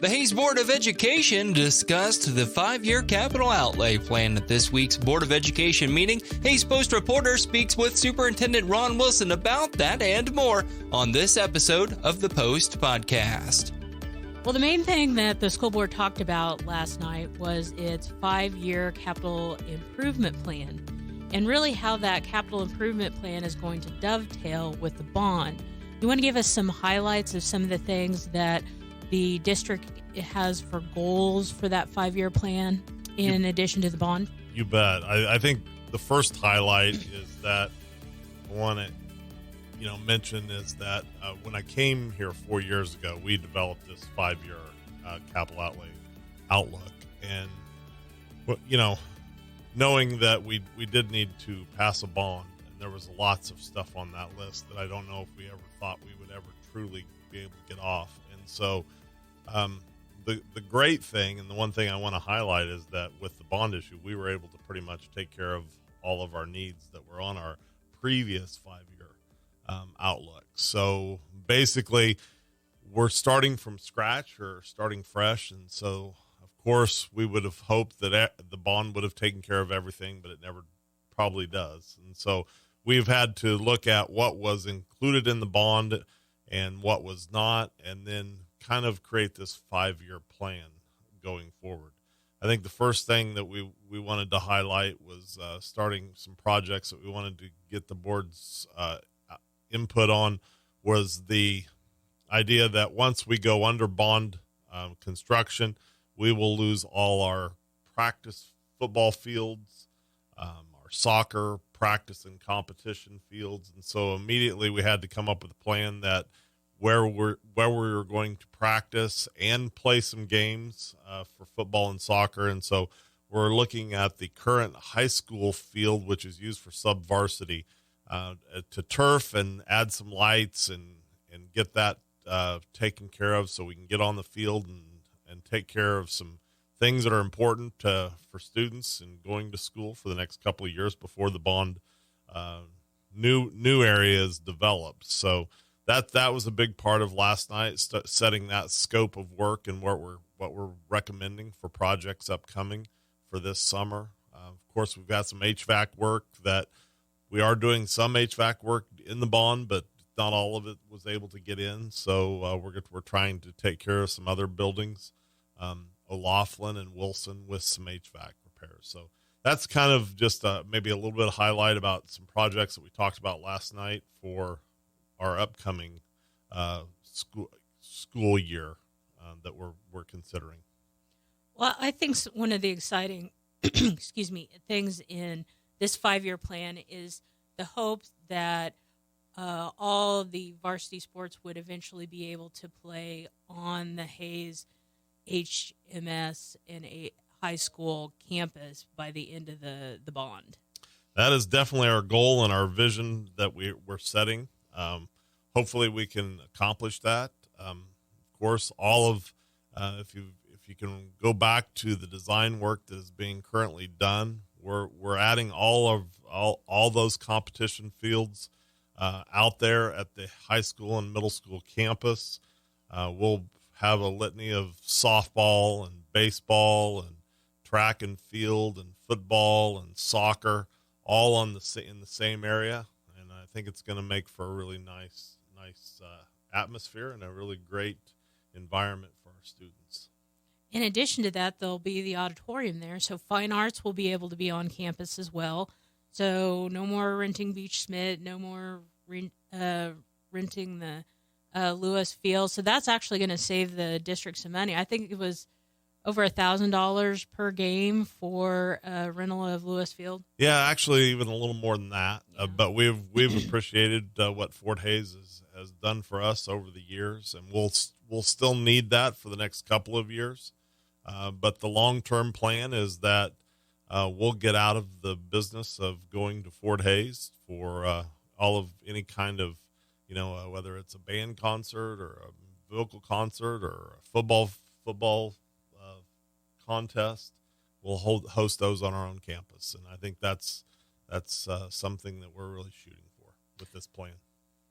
The Hays Board of Education discussed the 5-year capital outlay plan at this week's Board of Education meeting. Hays Post reporter speaks with Superintendent Ron Wilson about that and more on this episode of the Post Podcast. Well, the main thing that the school board talked about last night was its 5-year capital improvement plan, and really how that capital improvement plan is going to dovetail with the bond. You want to give us some highlights of some of the things that the district has for goals for that 5-year plan in addition to the bond? You bet. I think the first highlight is that I want to mention is that when I came here 4 years ago, we developed this 5-year capital outlay outlook. And, knowing that we did need to pass a bond, and there was lots of stuff on that list that I don't know if we ever thought we would ever truly be able to get off. And so the great thing, and the one thing I want to highlight, is that with the bond issue, we were able to pretty much take care of all of our needs that were on our previous 5-year outlook. So basically, we're starting from scratch or starting fresh, and so of course we would have hoped that the bond would have taken care of everything, but it never probably does. And so we've had to look at what was included in the bond and what was not, and then kind of create this 5-year plan going forward. I think the first thing that we wanted to highlight was starting some projects that we wanted to get the board's input on, was the idea that once we go under bond construction, we will lose all our practice football fields, our soccer practice and competition fields. And so immediately we had to come up with a plan that where we were going to practice and play some games for football and soccer. And so we're looking at the current high school field, which is used for sub-varsity, to turf and add some lights and get that taken care of so we can get on the field and take care of some things that are important for students and going to school for the next couple of years before the bond new areas develop. So that was a big part of last night, setting that scope of work and what we're recommending for projects upcoming for this summer. Of course, we've got some HVAC work that we are doing some HVAC work in the bond, but not all of it was able to get in. So we're trying to take care of some other buildings, O'Laughlin and Wilson, with some HVAC repairs. So that's kind of just maybe a little bit of highlight about some projects that we talked about last night for our upcoming school year that we're considering. Well, I think one of the exciting things in this 5-year plan is the hope that all the varsity sports would eventually be able to play on the Hays HMS and a high school campus by the end of the bond. That is definitely our goal and our vision that we're setting. Hopefully we can accomplish that. Of course, all of if you can go back to the design work that is being currently done, we're adding all those competition fields out there at the high school and middle school campus. We'll have a litany of softball and baseball and track and field and football and soccer all in the same area, and I think it's going to make for a really nice atmosphere and a really great environment for our students. In addition to that, there'll be the auditorium there, so fine arts will be able to be on campus as well. So no more renting Beach Smith, no more renting the Lewis Field. So that's actually going to save the district some money. I think it was over $1,000 per game for rental of Lewis Field. Yeah, actually even a little more than that. Yeah. But we've appreciated what Fort Hays has done for us over the years, and we'll still need that for the next couple of years. But the long-term plan is that we'll get out of the business of going to Fort Hays for all of any kind of, whether it's a band concert or a vocal concert or a football contest. We'll host those on our own campus, and I think that's something that we're really shooting for with this plan.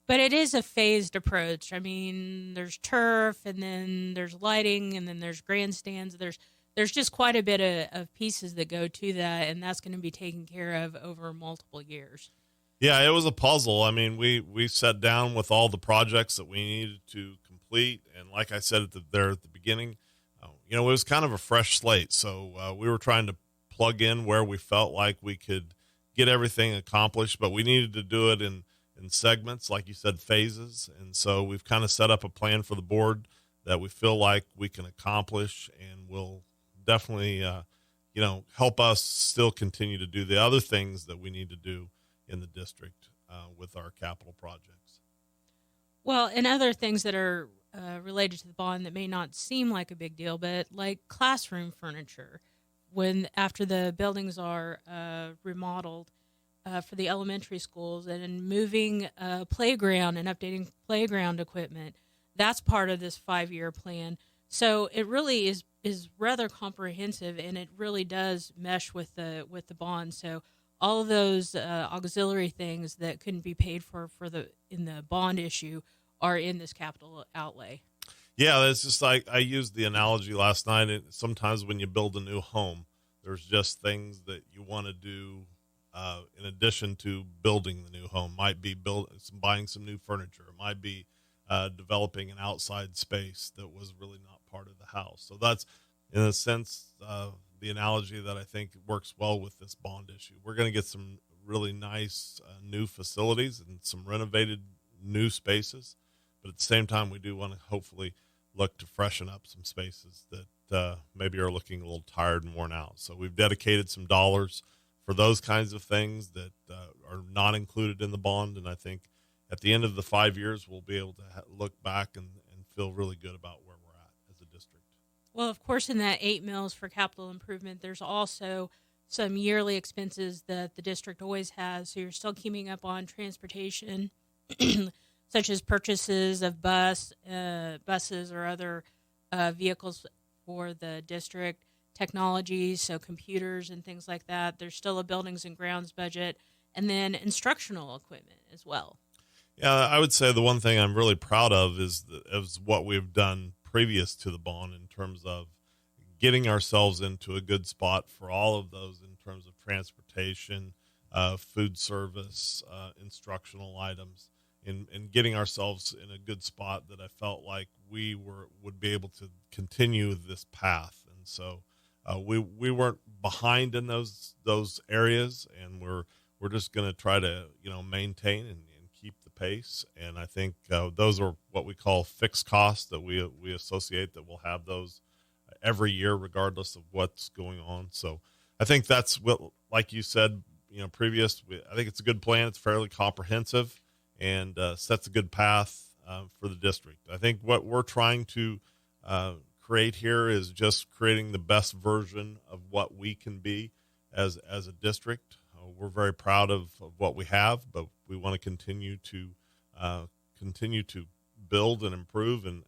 But it is a phased approach. I mean, there's turf, and then there's lighting, and then there's grandstands. There's just quite a bit of pieces that go to that, and that's going to be taken care of over multiple years. Yeah, it was a puzzle. I mean, we sat down with all the projects that we needed to complete, and like I said at the beginning, it was kind of a fresh slate. So we were trying to plug in where we felt like we could get everything accomplished, but we needed to do it in segments, like you said, phases. And so we've kind of set up a plan for the board that we feel like we can accomplish, and will definitely, help us still continue to do the other things that we need to do in the district with our capital projects. Well, and other things that are related to the bond that may not seem like a big deal, but like classroom furniture, after the buildings are remodeled for the elementary schools, and moving playground and updating playground equipment, that's part of this 5-year plan. So it really is rather comprehensive, and it really does mesh with the bond. So all of those auxiliary things that couldn't be paid for in the bond issue are in this capital outlay. Yeah, it's just like I used the analogy last night. Sometimes when you build a new home, there's just things that you want to do in addition to building the new home. Might be buying some new furniture. It might be developing an outside space that was really not part of the house. So that's, in a sense, the analogy that I think works well with this bond issue. We're going to get some really nice new facilities and some renovated new spaces, but at the same time, we do want to hopefully look to freshen up some spaces that maybe are looking a little tired and worn out. So we've dedicated some dollars for those kinds of things that are not included in the bond, and I think at the end of the 5 years, we'll be able to look back and feel really good about where we're at as a district. Well, of course, in that $8 million for capital improvement, there's also some yearly expenses that the district always has. So you're still keeping up on transportation, such as purchases of buses or other vehicles for the district, technology, so computers and things like that. There's still a buildings and grounds budget, and then instructional equipment as well. Yeah, I would say the one thing I'm really proud of is what we've done previous to the bond in terms of getting ourselves into a good spot for all of those in terms of transportation, food service, instructional items, and getting ourselves in a good spot that I felt like we would be able to continue this path. And so we weren't behind in those areas, and we're just going to try to maintain and keep the pace. And I think those are what we call fixed costs that we associate, that we'll have those every year regardless of what's going on. So I think that's what, like you said, I think it's a good plan. It's fairly comprehensive and sets a good path for the district. I think what we're trying to create here is just creating the best version of what we can be as a district. We're very proud of what we have, but we want to continue to build and improve and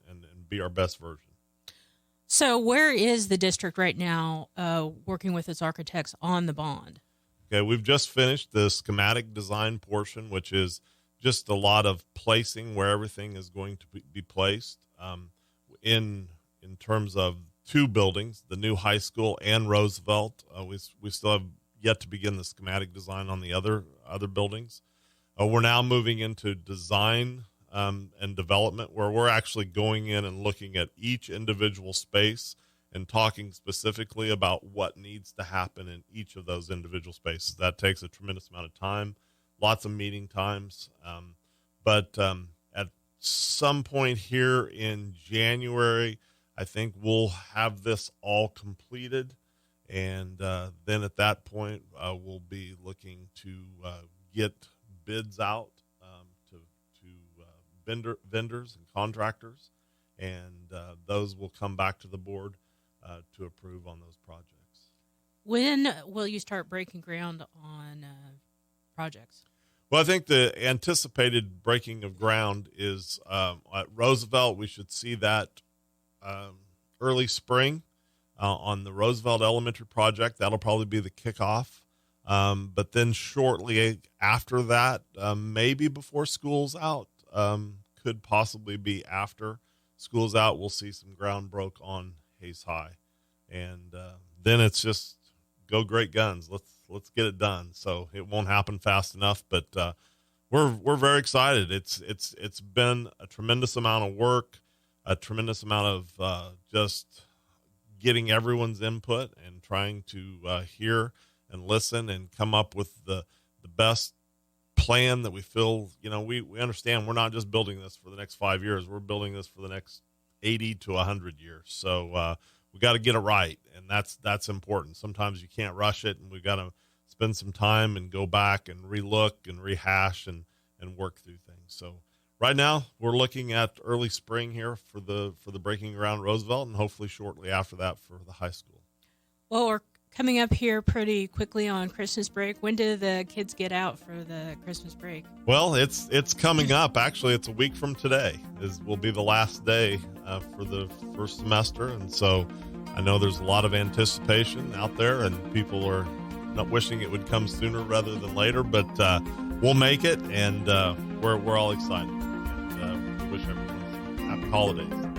be our best version. So where is the district right now working with its architects on the bond? Okay, we've just finished the schematic design portion, which is just a lot of placing where everything is going to be placed in terms of two buildings, the new high school and Roosevelt. We still have yet to begin the schematic design on the other buildings. We're now moving into design and development, where we're actually going in and looking at each individual space and talking specifically about what needs to happen in each of those individual spaces. That takes a tremendous amount of time, lots of meeting times. But at some point here in January, I think we'll have this all completed. And then at that point, we'll be looking to get bids out to vendors and contractors, and those will come back to the board to approve on those projects. When will you start breaking ground on projects? Well, I think the anticipated breaking of ground is at Roosevelt. We should see that early spring. On the Roosevelt Elementary project, that'll probably be the kickoff. But then shortly after that, maybe before school's out, could possibly be after school's out. We'll see some ground broke on Hays High, and then it's just go great guns. Let's get it done. So it won't happen fast enough, but we're very excited. It's been a tremendous amount of work, a tremendous amount of just getting everyone's input and trying to hear and listen and come up with the best plan that we feel. We understand we're not just building this for the next 5 years. We're building this for the next 80 to 100 years. So we got to get it right, and that's important. Sometimes you can't rush it, and we've got to spend some time and go back and relook and rehash and work through things. So right now we're looking at early spring here for the breaking ground Roosevelt, and hopefully shortly after that for the high school. Well, we're coming up here pretty quickly on Christmas break. When do the kids get out for the Christmas break? Well, it's coming up. Actually, it's a week from today will be the last day for the first semester. And so I know there's a lot of anticipation out there, and people are not wishing it would come sooner rather than later, but we'll make it, and we're all excited. And wish everyone happy holidays.